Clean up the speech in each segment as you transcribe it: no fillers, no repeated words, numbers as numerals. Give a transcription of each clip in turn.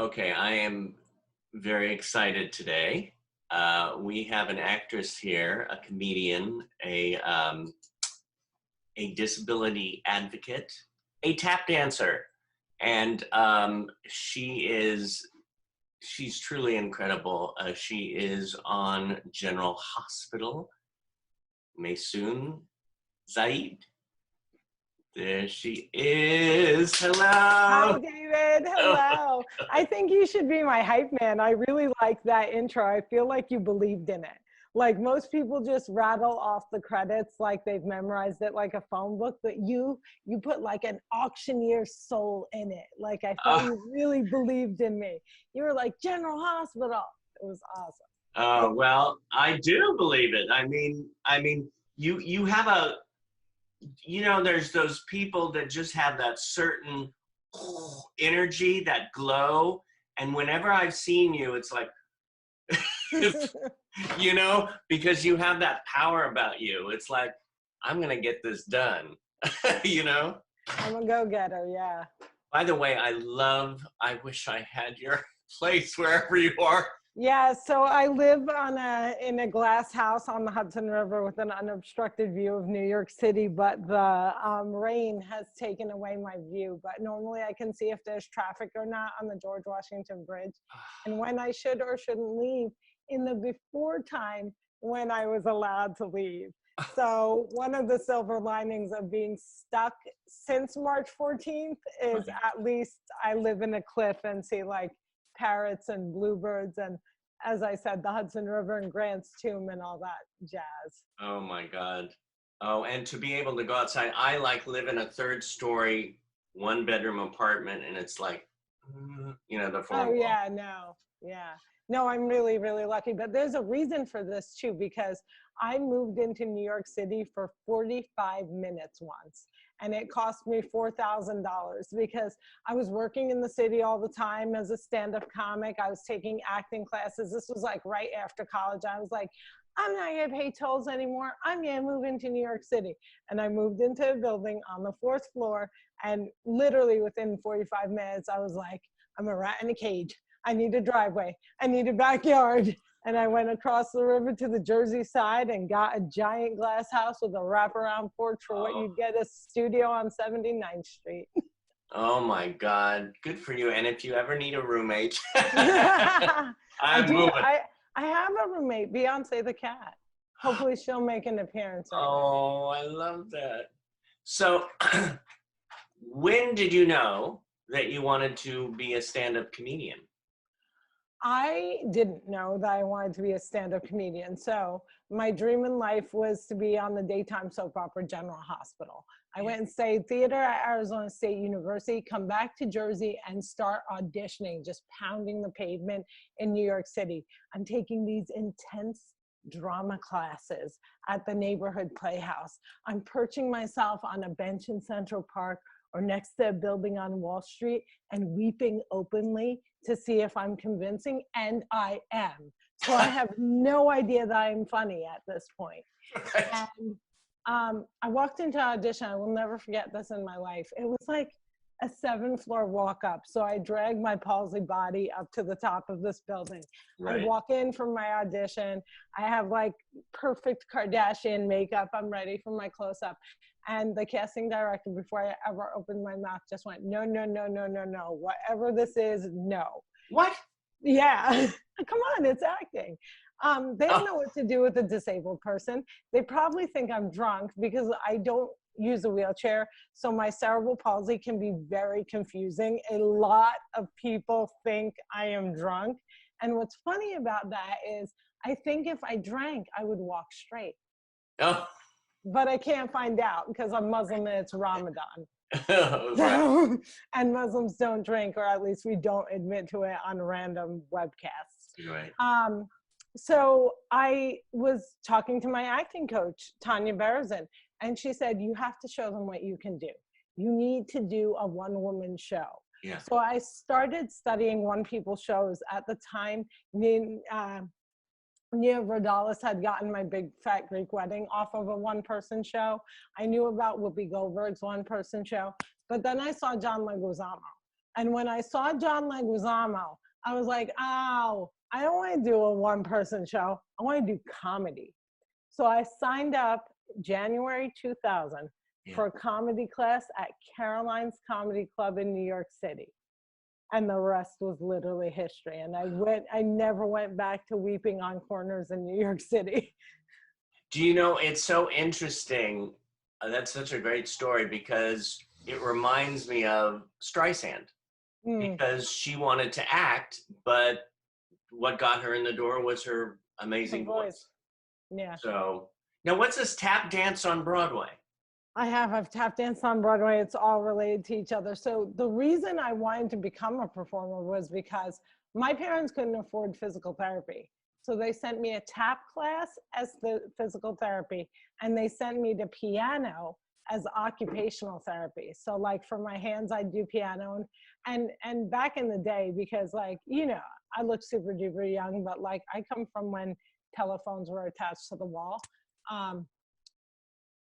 Okay, I am very excited today. We have an actress here, a comedian, a disability advocate, a tap dancer, and she's truly incredible. She is on General Hospital, Maysoon Zayid. There she is. Hello. Hi, David. Hello. I think you should be my hype man. I really like that intro. I feel like you believed in it. Like most people just rattle off the credits like they've memorized it like a phone book, but you put like an auctioneer's soul in it. Like I felt you really believed in me. You were like General Hospital. It was awesome. Oh, well, I do believe it. You have there's those people that just have that certain energy, that glow. And whenever I've seen you, it's like, because you have that power about you. It's like, I'm going to get this done, I'm a go-getter, yeah. By the way, I wish I had your place wherever you are. Yeah, so I live in a glass house on the Hudson River with an unobstructed view of New York City, but the rain has taken away my view. But normally I can see if there's traffic or not on the George Washington Bridge, and when I should or shouldn't leave in the before time when I was allowed to leave. So one of the silver linings of being stuck since March 14th is at least I live in a cliff and see like parrots and bluebirds and, as I said, the Hudson River and Grant's Tomb and all that jazz. Oh my God. Oh, and to be able to go outside, I live in a 3rd-story, 1-bedroom apartment, and it's like, the four. Oh yeah, no, I'm really, really lucky. But there's a reason for this too, because I moved into New York City for 45 minutes once. And it cost me $4,000 because I was working in the city all the time as a stand-up comic. I was taking acting classes. This was like right after college. I was like, I'm not gonna pay tolls anymore. I'm gonna move into New York City. And I moved into a building on the 4th floor. And literally within 45 minutes, I was like, I'm a rat in a cage. I need a driveway. I need a backyard. And I went across the river to the Jersey side and got a giant glass house with a wraparound porch for what you'd get a studio on 79th Street. Oh my God, good for you. And if you ever need a roommate, I moving. I have a roommate, Beyonce the cat. Hopefully she'll make an appearance. Oh, I love that. So when did you know that you wanted to be a stand-up comedian? I didn't know that I wanted to be a stand-up comedian. So my dream in life was to be on the daytime soap opera General Hospital. I went and studied theater at Arizona State University, come back to Jersey and start auditioning, just pounding the pavement in New York City. I'm taking these intense drama classes at the neighborhood playhouse. I'm perching myself on a bench in Central Park or next to a building on Wall Street and weeping openly to see if I'm convincing, and I am. So I have no idea that I'm funny at this point. Right. And I walked into an audition. I will never forget this in my life. It was like a 7th-floor walk up. So I dragged my palsy body up to the top of this building. Right. I walk in for my audition. I have like perfect Kardashian makeup. I'm ready for my close-up. And the casting director, before I ever opened my mouth, just went, no, no, no, no, no, no. Whatever this is, no. What? Yeah. Come on, it's acting. They don't know what to do with a disabled person. They probably think I'm drunk because I don't use a wheelchair. So my cerebral palsy can be very confusing. A lot of people think I am drunk. And what's funny about that is I think if I drank, I would walk straight. Oh. But I can't find out because I'm Muslim and it's Ramadan. Right. And Muslims don't drink, or at least we don't admit to it on random webcasts. Right. So I was talking to my acting coach, Tanya Berzin, and she said, you have to show them what you can do. You need to do a one-woman show. Yeah. So I started studying one-people shows at the time. Nia Vardalos had gotten My Big Fat Greek Wedding off of a one-person show. I knew about Whoopi Goldberg's one-person show, but then I saw John Leguizamo. And when I saw John Leguizamo, I was like, oh, I don't want to do a one-person show. I want to do comedy. So I signed up January 2000 for a comedy class at Caroline's Comedy Club in New York City. And the rest was literally history. And I never went back to weeping on corners in New York City. Do you know, it's so interesting. That's such a great story because it reminds me of Streisand. Because she wanted to act, but what got her in the door was her amazing voice. Yeah. So now what's this tap dance on Broadway? I've tap danced on Broadway. It's all related to each other. So the reason I wanted to become a performer was because my parents couldn't afford physical therapy. So they sent me a tap class as the physical therapy, and they sent me to piano as occupational therapy. So like for my hands, I do piano. And back in the day, because like, you know, I look super duper young, but like I come from when telephones were attached to the wall.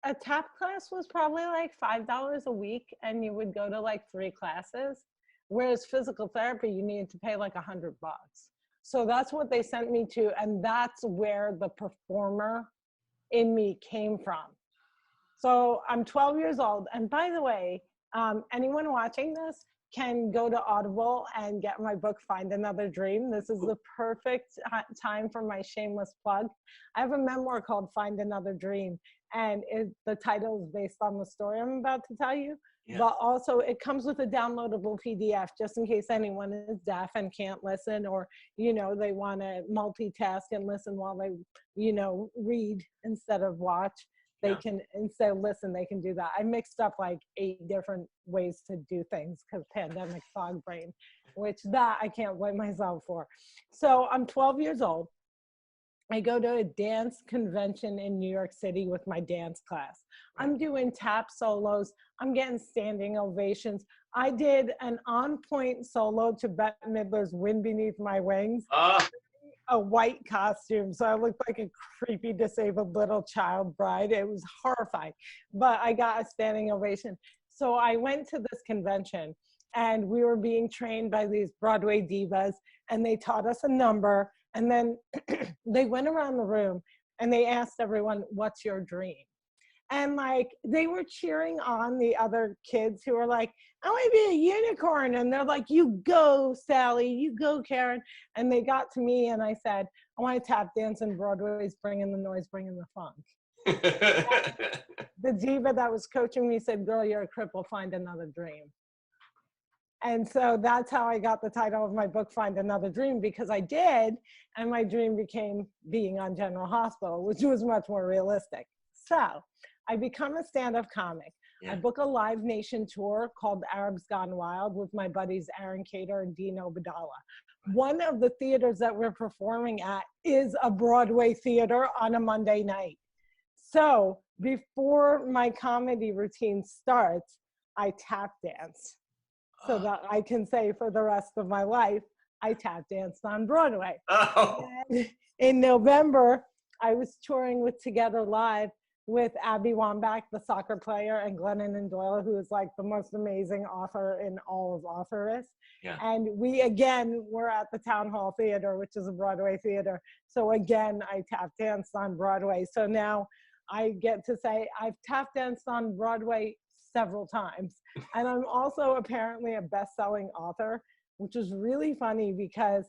A tap class was probably like $5 a week, and you would go to like 3 classes. Whereas physical therapy, you needed to pay like $100. So that's what they sent me to. And that's where the performer in me came from. So I'm 12 years old. And by the way, anyone watching this can go to Audible and get my book, Find Another Dream. This is the perfect time for my shameless plug. I have a memoir called Find Another Dream. And the title is based on the story I'm about to tell you. Yeah. But also it comes with a downloadable PDF just in case anyone is deaf and can't listen, or, you know, they want to multitask and listen while they, you know, read instead of watch. They can, instead of listen, they can do that. I mixed up like 8 different ways to do things because pandemic fog brain, which that I can't blame myself for. So I'm 12 years old. I go to a dance convention in New York City with my dance class. I'm doing tap solos. I'm getting standing ovations. I did an on-point solo to Bette Midler's Wind Beneath My Wings. A white costume, so I looked like a creepy disabled little child bride. It was horrifying, but I got a standing ovation. So I went to this convention, and we were being trained by these Broadway divas, and they taught us a number, and then they went around the room and they asked everyone, what's your dream? And like, they were cheering on the other kids who were like, I want to be a unicorn. And they're like, you go, Sally, you go, Karen. And they got to me and I said, I want to tap dance in Broadway's Bringing the Noise, Bringing the Funk. The diva that was coaching me said, girl, you're a cripple, find another dream. And so that's how I got the title of my book, Find Another Dream, because I did. And my dream became being on General Hospital, which was much more realistic. So I become a stand-up comic. I book a Live Nation tour called Arabs Gone Wild with my buddies Aaron Cater and Dean Obadala. One of the theaters that we're performing at is a Broadway theater on a Monday night. So before my comedy routine starts, I tap dance so that I can say for the rest of my life, I tap danced on Broadway. And in November, I was touring with Together Live with Abby Wambach, the soccer player, and Glennon Doyle, who is like the most amazing author in all of authorists. And we, again, were at the Town Hall Theater, which is a Broadway theater. So again, I tap danced on Broadway. So now I get to say I've tap danced on Broadway several times. And I'm also apparently a best-selling author, which is really funny because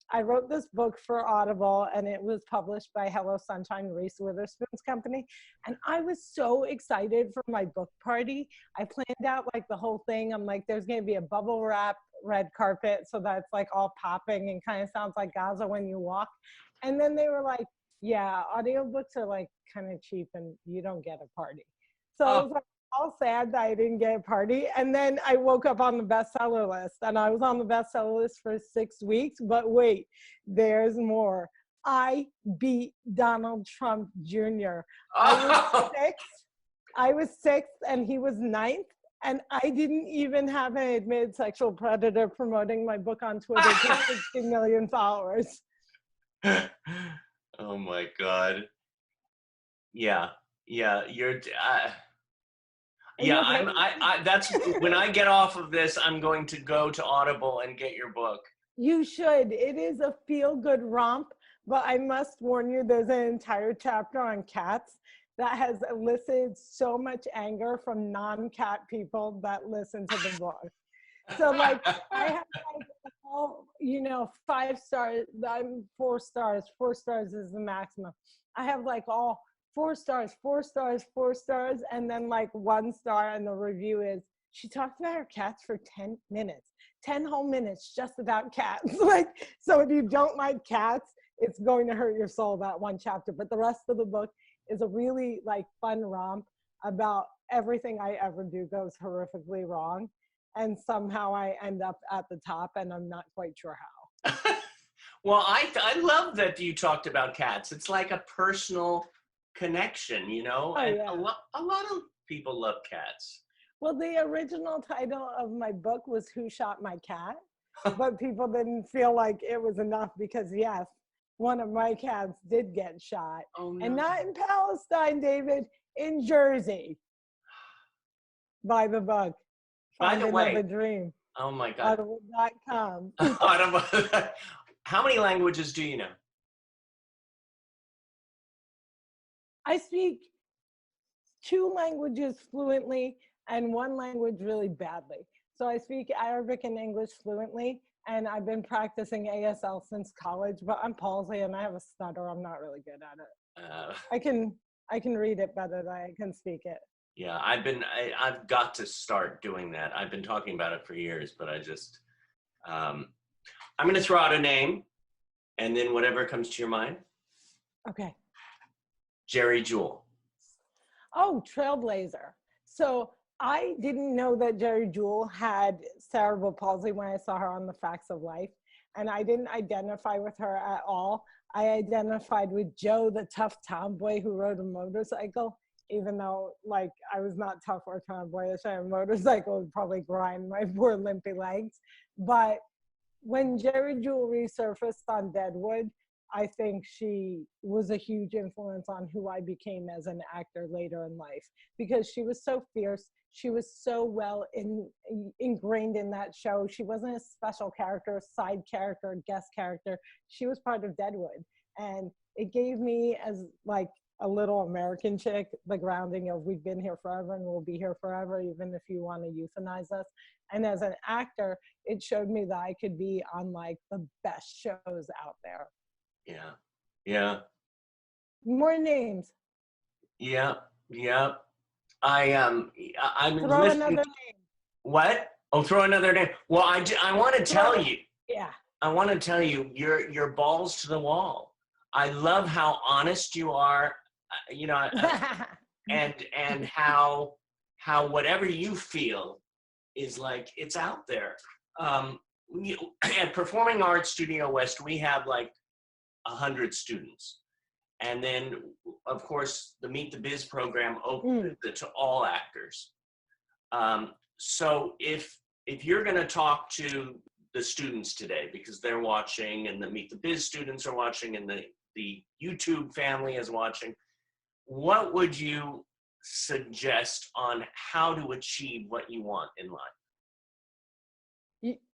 I wrote this book for Audible and it was published by Hello Sunshine, Reese Witherspoon's company. And I was so excited for my book party. I planned out like the whole thing. I'm like, there's gonna be a bubble wrap red carpet so that's like all popping and kind of sounds like Gaza when you walk. And then they were like, yeah, audiobooks are like kind of cheap and you don't get a party. So I was like, all sad that I didn't get a party. And then I woke up on the bestseller list and I was on the bestseller list for 6 weeks, but wait, there's more. I beat Donald Trump Jr. I was sixth and he was ninth. And I didn't even have an admitted sexual predator promoting my book on Twitter to 60 million followers. Oh my God. Yeah. Are you Yeah, okay? that's when I get off of this, I'm going to go to Audible and get your book. You should. It is a feel-good romp, but I must warn you, there's an entire chapter on cats that has elicited so much anger from non-cat people that listen to the book. So like I have like all, 5 stars. I'm 4 stars. 4 stars is the maximum. I have like all 4 stars, 4 stars, 4 stars, and then like 1 star, and the review is she talked about her cats for 10 minutes. 10 whole minutes just about cats. Like, so if you don't like cats, it's going to hurt your soul, that one chapter. But the rest of the book is a really like fun romp about everything I ever do goes horrifically wrong. And somehow I end up at the top, and I'm not quite sure how. Well, I love that you talked about cats. It's like a personal connection, you know, Oh, and yeah. a lot of people love cats. Well, the original title of my book was Who Shot My Cat? But people didn't feel like it was enough because, yes, one of my cats did get shot. Oh, no. And not in Palestine, David, in Jersey, by the book. By the Finding way, of a Dream. oh my God. Audible.com. How many languages do you know? I speak 2 languages fluently and 1 language really badly. So I speak Arabic and English fluently, and I've been practicing ASL since college, but I'm palsy and I have a stutter. I'm not really good at it. I can read it better than I can speak it. Yeah, I've got to start doing that. I've been talking about it for years, but I just, I'm going to throw out a name, and then whatever comes to your mind. Okay. Jerry Jewell. Oh, Trailblazer. So I didn't know that Jerry Jewell had cerebral palsy when I saw her on The Facts of Life. And I didn't identify with her at all. I identified with Joe, the tough tomboy who rode a motorcycle, even though like I was not tough or tomboyish. A motorcycle would probably grind my poor limpy legs. But when Jerry Jewell resurfaced on Deadwood, I think she was a huge influence on who I became as an actor later in life, because she was so fierce. She was so well ingrained in that show. She wasn't a special character, side character, guest character. She was part of Deadwood. And it gave me, as like a little American chick, the grounding of we've been here forever and we'll be here forever, even if you want to euthanize us. And as an actor, it showed me that I could be on like the best shows out there. Yeah. Yeah. More names. Yeah. Yeah. I'm Throw listening. another name. What? Oh, throw another name. Well, I want to tell you. Yeah. I want to tell you, you're balls to the wall. I love how honest you are, you know, and how whatever you feel is like it's out there. At Performing Arts Studio West, we have like 100 students. And then, of course, the Meet the Biz program opened to all actors. So if you're going to talk to the students today, because they're watching, and the Meet the Biz students are watching, and the YouTube family is watching, what would you suggest on how to achieve what you want in life?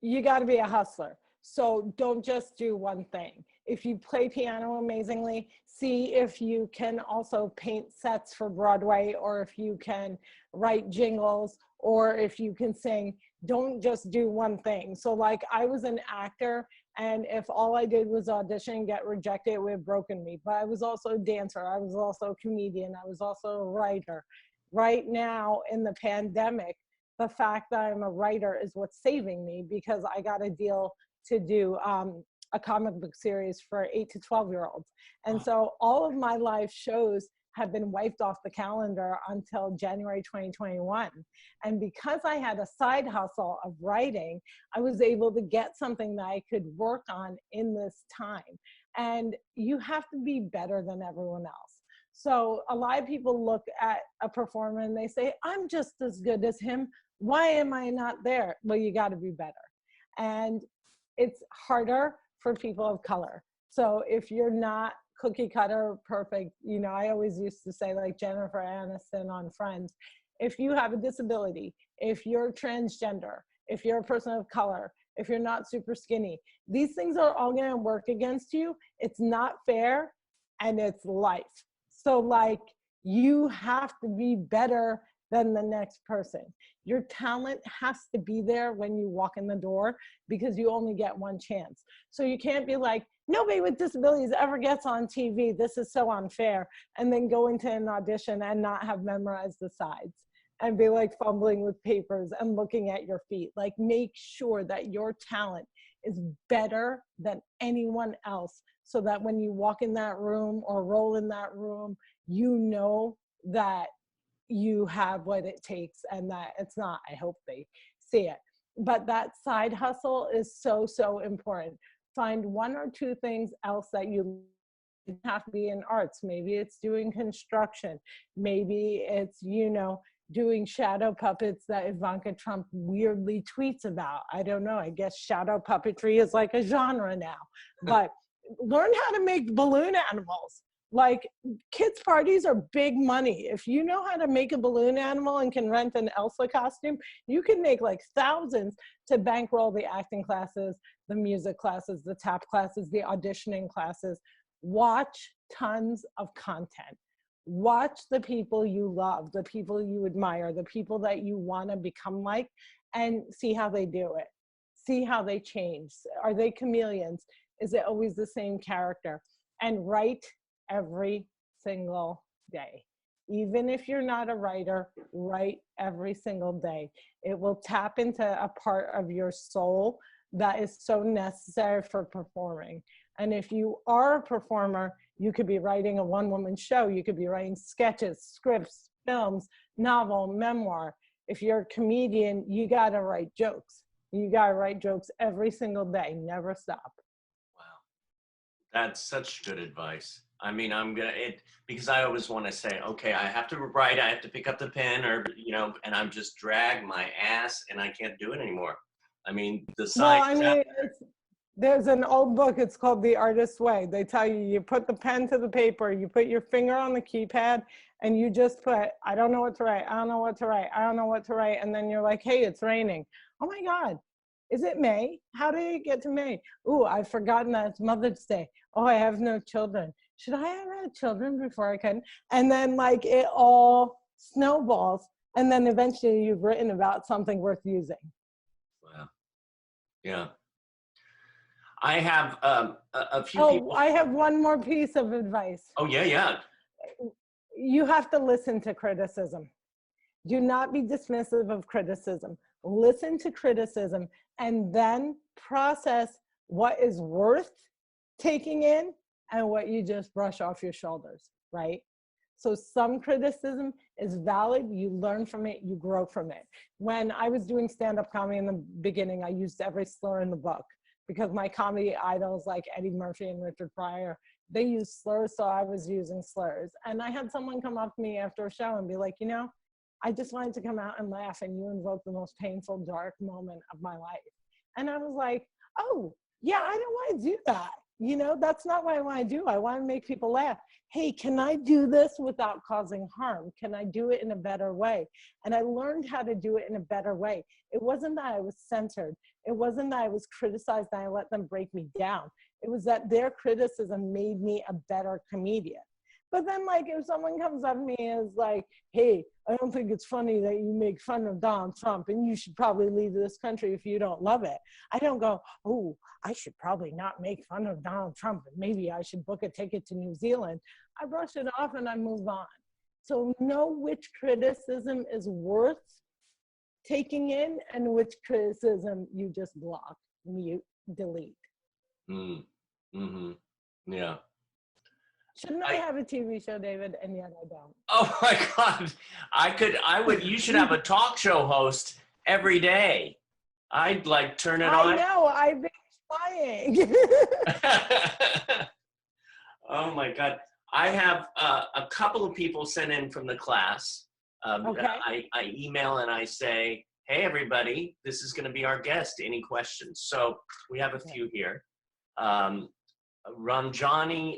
You got to be a hustler. So don't just do one thing. If you play piano amazingly, see if you can also paint sets for Broadway, or if you can write jingles, or if you can sing. Don't just do one thing. So like I was an actor, and if all I did was audition and get rejected, it would have broken me. But I was also a dancer. I was also a comedian. I was also a writer. Right now in the pandemic, the fact that I'm a writer is what's saving me, because I got a deal to do a comic book series for 8 to 12-year-olds. And so all of my live shows have been wiped off the calendar until January 2021. And because I had a side hustle of writing, I was able to get something that I could work on in this time. And you have to be better than everyone else. So a lot of people look at a performer and they say, I'm just as good as him. Why am I not there? Well, you got to be better. And it's harder for people of color. So if you're not cookie cutter perfect, you know, I always used to say, like Jennifer Aniston on Friends, if you have a disability, if you're transgender, if you're a person of color, if you're not super skinny, these things are all going to work against you. It's not fair, and it's life. So like, you have to be better than the next person. Your talent has to be there when you walk in the door, because you only get one chance. So you can't be like, nobody with disabilities ever gets on TV, this is so unfair, and then go into an audition and not have memorized the sides and be like fumbling with papers and looking at your feet. Like, make sure that your talent is better than anyone else, so that when you walk in that room or roll in that room, you know that you have what it takes, and that it's not, I hope they see it, but that side hustle is so, so important. Find one or two things else that you have to be in arts. Maybe it's doing construction. Maybe it's, you know, doing shadow puppets that Ivanka Trump weirdly tweets about. I don't know. I guess shadow puppetry is like a genre now. But learn how to make balloon animals. Like, kids' parties are big money. If you know how to make a balloon animal and can rent an Elsa costume, you can make like thousands to bankroll the acting classes, the music classes, the tap classes, the auditioning classes. Watch tons of content. Watch the people you love, the people you admire, the people that you want to become like, and see how they do it. See how they change. Are they chameleons? Is it always the same character? And write every single day. Even if you're not a writer, write every single day. It will tap into a part of your soul that is so necessary for performing. And if you are a performer, you could be writing a one-woman show. You could be writing sketches, scripts, films, novel, memoir. If you're a comedian, you got to write jokes. You got to write jokes every single day. Never stop. Wow. That's such good advice. I mean, because I always want to say, okay, I have to write, I have to pick up the pen, or, you know, and I'm just drag my ass and I can't do it anymore. I mean, the Well, sign I is out mean, there. there's an old book, it's called The Artist's Way. They tell you, you put the pen to the paper, you put your finger on the keypad, and you just put, I don't know what to write, I don't know what to write, I don't know what to write. And then you're like, hey, it's raining. Oh my God, is it May? How did it get to May? Ooh, I've forgotten that it's Mother's Day. Oh, I have no children. Should I have had children before I could? And then like it all snowballs. And then eventually you've written about something worth using. Wow. Yeah. I have a few Oh, people. I have one more piece of advice. Oh, yeah, yeah. You have to listen to criticism. Do not be dismissive of criticism. Listen to criticism and then process what is worth taking in and what you just brush off your shoulders, right? So some criticism is valid, you learn from it, you grow from it. When I was doing stand-up comedy in the beginning, I used every slur in the book because my comedy idols like Eddie Murphy and Richard Pryor, they use slurs, so I was using slurs. And I had someone come up to me after a show and be like, you know, I just wanted to come out and laugh, and you invoked the most painful, dark moment of my life. And I was like, oh, yeah, I don't want to do that. You know, that's not what I want to do. I want to make people laugh. Hey, can I do this without causing harm? Can I do it in a better way? And I learned how to do it in a better way. It wasn't that I was censored. It wasn't that I was criticized and I let them break me down. It was that their criticism made me a better comedian. But then, like, if someone comes up to me and is like, hey, I don't think it's funny that you make fun of Donald Trump and you should probably leave this country if you don't love it. I don't go, oh, I should probably not make fun of Donald Trump and maybe I should book a ticket to New Zealand. I brush it off and I move on. So know which criticism is worth taking in and which criticism you just block, mute, delete. Mm-hmm. Yeah. Shouldn't I have a TV show, David? And yet I don't. Oh my God. You should have a talk show host every day. I'd like turn it on. I know, I've been trying. Oh my God. I have a couple of people sent in from the class. Okay. I email and I say, hey, everybody, this is going to be our guest. Any questions? So we have a few here. Ranjani,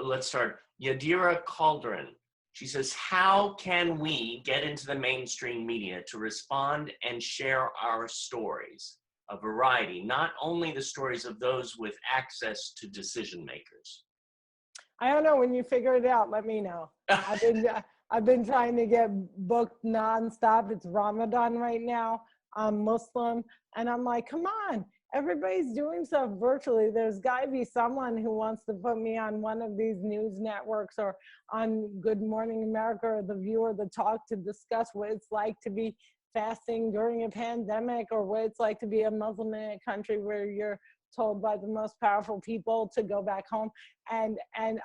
let's start. Yadira Calderon. She says, how can we get into the mainstream media to respond and share our stories? A variety, not only the stories of those with access to decision makers. I don't know. When you figure it out, let me know. I've been trying to get booked nonstop. It's Ramadan right now. I'm Muslim, and I'm like, come on. Everybody's doing stuff virtually. There's got to be someone who wants to put me on one of these news networks or on Good Morning America or The View or The Talk to discuss what it's like to be fasting during a pandemic, or what it's like to be a Muslim in a country where you're told by the most powerful people to go back home. And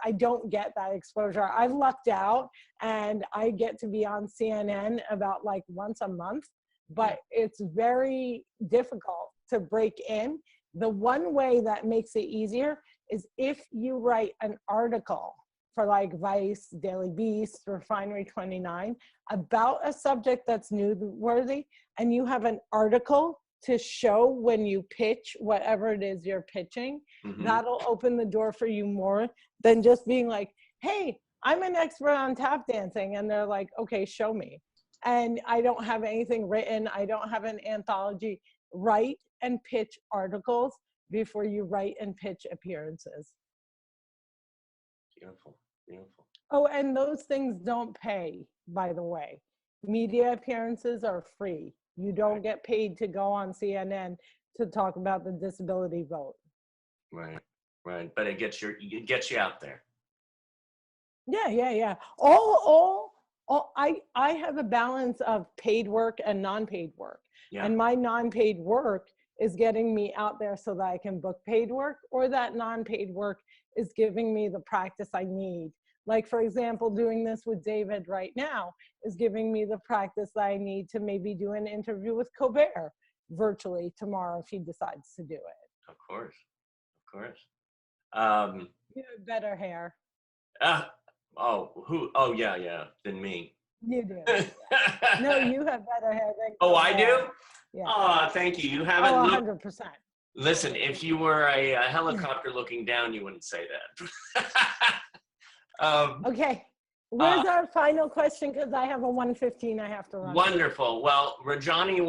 I don't get that exposure. I've lucked out, and I get to be on CNN about like once a month, but it's very difficult to break in. The one way that makes it easier is if you write an article for like Vice, Daily Beast, Refinery 29 about a subject that's newsworthy, and you have an article to show when you pitch whatever it is you're pitching, that'll open the door for you more than just being like, hey, I'm an expert on tap dancing. And they're like, okay, show me. And I don't have anything written. I don't have an anthology. Write and pitch articles before you write and pitch appearances. Beautiful, beautiful. Oh, and those things don't pay, by the way. Media appearances are free. You don't get paid to go on CNN to talk about the disability vote. Right, right. But it gets you out there. Yeah. I have a balance of paid work and non-paid work. Yeah. And my non-paid work is getting me out there so that I can book paid work, or that non-paid work is giving me the practice I need. Like, for example, doing this with David right now is giving me the practice that I need to maybe do an interview with Colbert virtually tomorrow if he decides to do it. Of course, of course. You have better hair. Oh, yeah, than me. You do. No, you have better hair than Oh, I do? Yeah. Oh, thank you. You haven't. 100%. Listen, if you were a helicopter looking down, you wouldn't say that. Okay. Where's our final question? Because I have a 1:15 I have to run. Wonderful. Well, Rajani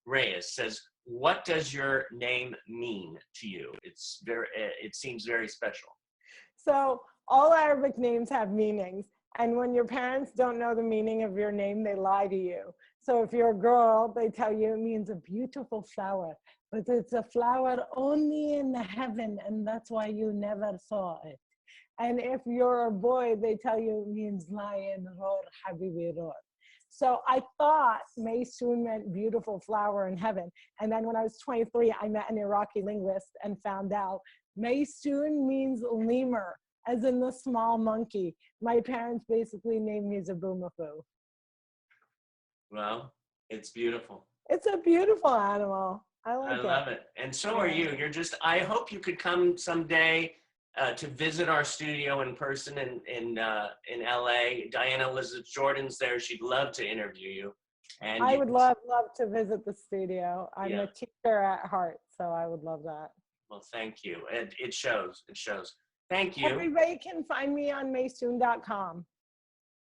Reyes says, what does your name mean to you? It seems very special. So all Arabic names have meanings. And when your parents don't know the meaning of your name, they lie to you. So if you're a girl, they tell you it means a beautiful flower, but it's a flower only in the heaven, and that's why you never saw it. And if you're a boy, they tell you it means lion, roar, habibi, roar. So I thought Maysoon meant beautiful flower in heaven. And then when I was 23, I met an Iraqi linguist and found out Maysoon means lemur, as in the small monkey. My parents basically named me Zaboomafoo. Well, it's beautiful. It's a beautiful animal. I love it. And so are you. I hope you could come someday to visit our studio in person in LA. Diana Elizabeth Jordan's there. She'd love to interview you. And I would love to visit the studio. I'm a teacher at heart, so I would love that. Well, thank you. It shows. It shows. Thank you. Everybody can find me on Maysoon.com.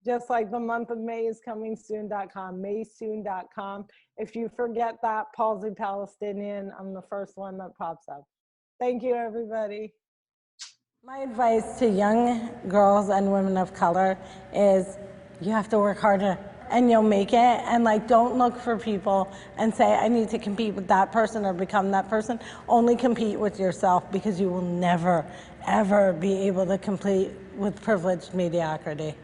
Just like the month of May is coming soon.com, Maysoon.com. If you forget that, Palsy Palestinian, I'm the first one that pops up. Thank you, everybody. My advice to young girls and women of color is you have to work harder and you'll make it. And like, don't look for people and say, I need to compete with that person or become that person. Only compete with yourself, because you will never, ever be able to compete with privileged mediocrity.